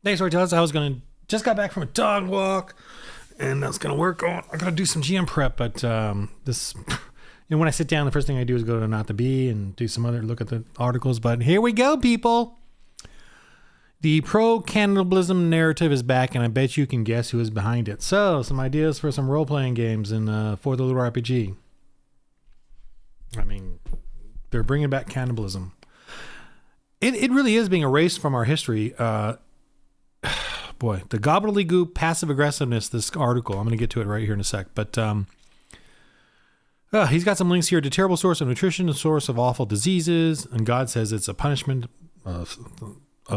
Thanks for telling us. Just got back from a dog walk, and I was gonna work on. I gotta do some GM prep, but this, when I sit down, the first thing I do is go to Not the Bee and do some other look at the articles. But here we go, people. The pro-cannibalism narrative is back, and I bet you can guess who is behind it. So, some ideas for some role-playing games in for the little RPG. I mean, they're bringing back cannibalism. It really is being erased from our history. Boy, the gobbledygook passive aggressiveness, this article, I'm going to get to it right here in a sec. But he's got some links here to terrible source of nutrition, a source of awful diseases. And God says it's a punishment of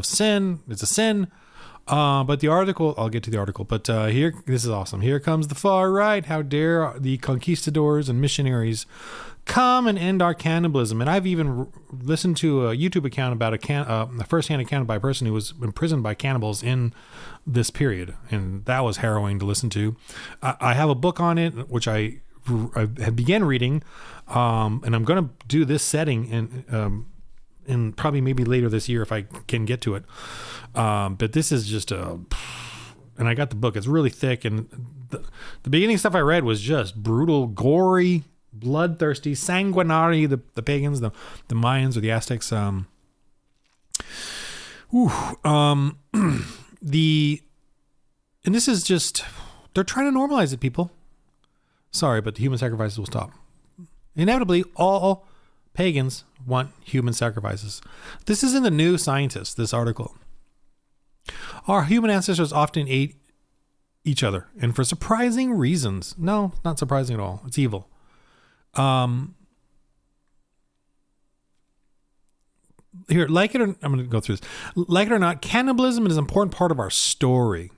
sin. It's a sin. But the article, I'll get to the article. But this is awesome. Here comes the far right. How dare the conquistadors and missionaries come and end our cannibalism. And I've even listened to a YouTube account about a first-hand account by a person who was imprisoned by cannibals in this period. And that was harrowing to listen to. I have a book on it, which I have began reading. And I'm going to do this setting and probably maybe later this year if I can get to it. But this is just and I got the book. It's really thick. And the beginning stuff I read was just brutal, gory, bloodthirsty, sanguinary, the pagans, the Mayans or the Aztecs. And this is just, they're trying to normalize it, people. Sorry, but the human sacrifices will stop. Inevitably, all pagans want human sacrifices. This is in the New Scientist, this article. Our human ancestors often ate each other, and for surprising reasons. No, not surprising at all. It's evil. Here, like it or I'm going to go through this. Like it or not, cannibalism is an important part of our story.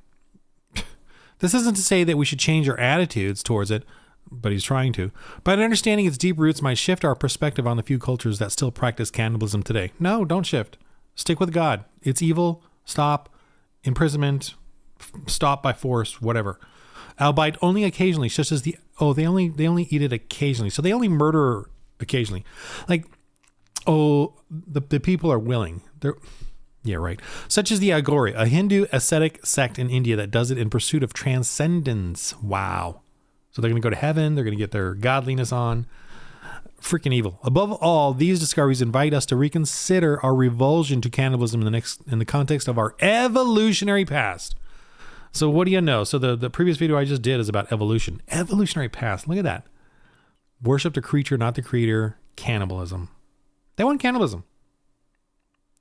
This isn't to say that we should change our attitudes towards it, but he's trying to. But understanding its deep roots might shift our perspective on the few cultures that still practice cannibalism today. No, don't shift. Stick with God. It's evil. Stop. Imprisonment. Stop by force. Whatever. Albeit only occasionally, such as they only eat it occasionally. So they only murder occasionally. The people are willing. Yeah, right. Such as the Agori, a Hindu ascetic sect in India that does it in pursuit of transcendence. Wow. So they're going to go to heaven. They're going to get their godliness on. Freaking evil. Above all, these discoveries invite us to reconsider our revulsion to cannibalism in the context of our evolutionary past. So what do you know? So the previous video I just did is about evolution. Evolutionary past. Look at that. Worship the creature, not the creator. Cannibalism. They want cannibalism.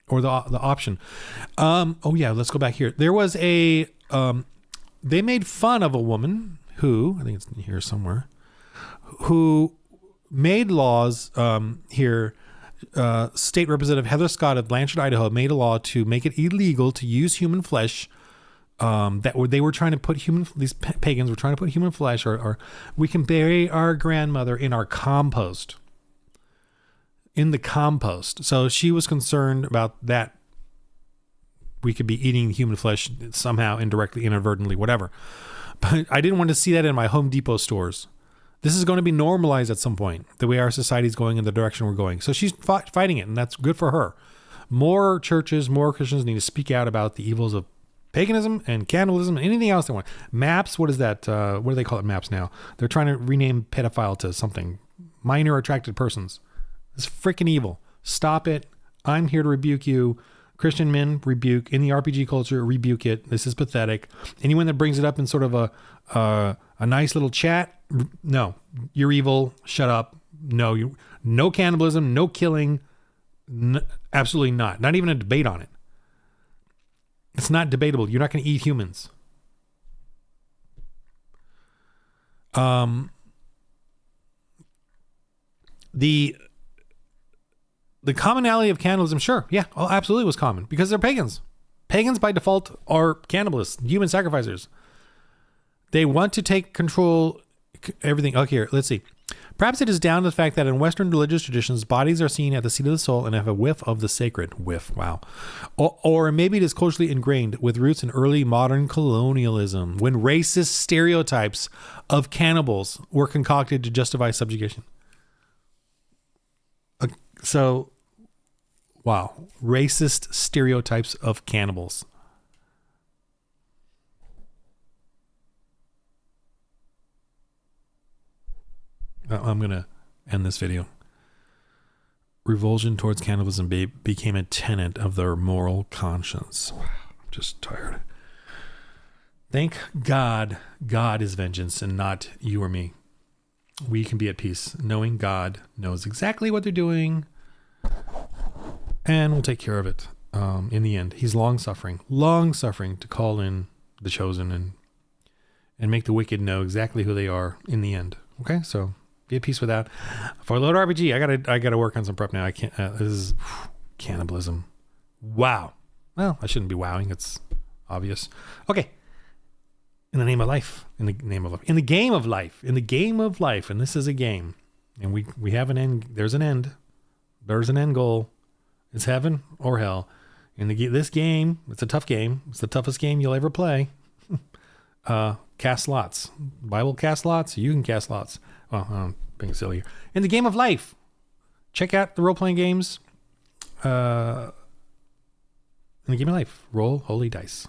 Or the option. Let's go back here. There was they made fun of a woman who, I think it's here somewhere, who made laws here. State Representative Heather Scott of Blanchard, Idaho, made a law to make it illegal to use human flesh. They were trying to put these pagans were trying to put human flesh, or we can bury our grandmother in our compost. In the compost. So she was concerned about that. We could be eating human flesh somehow, indirectly, inadvertently, whatever. But I didn't want to see that in my Home Depot stores. This is going to be normalized at some point, the way our society is going in the direction we're going. So she's fighting it, and that's good for her. More churches, more Christians need to speak out about the evils of paganism and cannibalism and anything else they want. MAPS, what is that? What do they call it, MAPS now? They're trying to rename pedophile to something. Minor attracted persons. It's freaking evil. Stop it. I'm here to rebuke you. Christian men rebuke. In the RPG culture, rebuke it. This is pathetic. Anyone that brings it up in sort of a nice little chat, no, you're evil. Shut up. No cannibalism, no killing. Absolutely not. Not even a debate on it. It's not debatable. You're not going to eat humans. The commonality of cannibalism, sure. Yeah, absolutely was common because they're pagans. Pagans by default are cannibalists, human sacrificers. They want to take control, everything. Okay, here, let's see. Perhaps it is down to the fact that in Western religious traditions, bodies are seen at the seat of the soul and have a whiff of the sacred. Whiff, wow. Or maybe it is culturally ingrained with roots in early modern colonialism, when racist stereotypes of cannibals were concocted to justify subjugation. Wow. Racist stereotypes of cannibals. I'm going to end this video. Revulsion towards cannibalism became a tenet of their moral conscience. I'm just tired. Thank God, God is vengeance and not you or me. We can be at peace knowing God knows exactly what they're doing and will take care of it in the end. He's long suffering to call in the chosen and make the wicked know exactly who they are in the end. Okay, so be at peace with that. For Lord RPG, I gotta work on some prep now. I can't. This is cannibalism. Wow. Well, I shouldn't be wowing. It's obvious. Okay. In the name of life. In the game of life. And this is a game. And we have an end. There's an end. There's an end goal. It's heaven or hell. In this game, it's a tough game. It's the toughest game you'll ever play. Cast lots. Bible cast lots. You can cast lots. Well, I'm being silly here. In the game of life, check out the role-playing games. In the game of life, roll holy dice.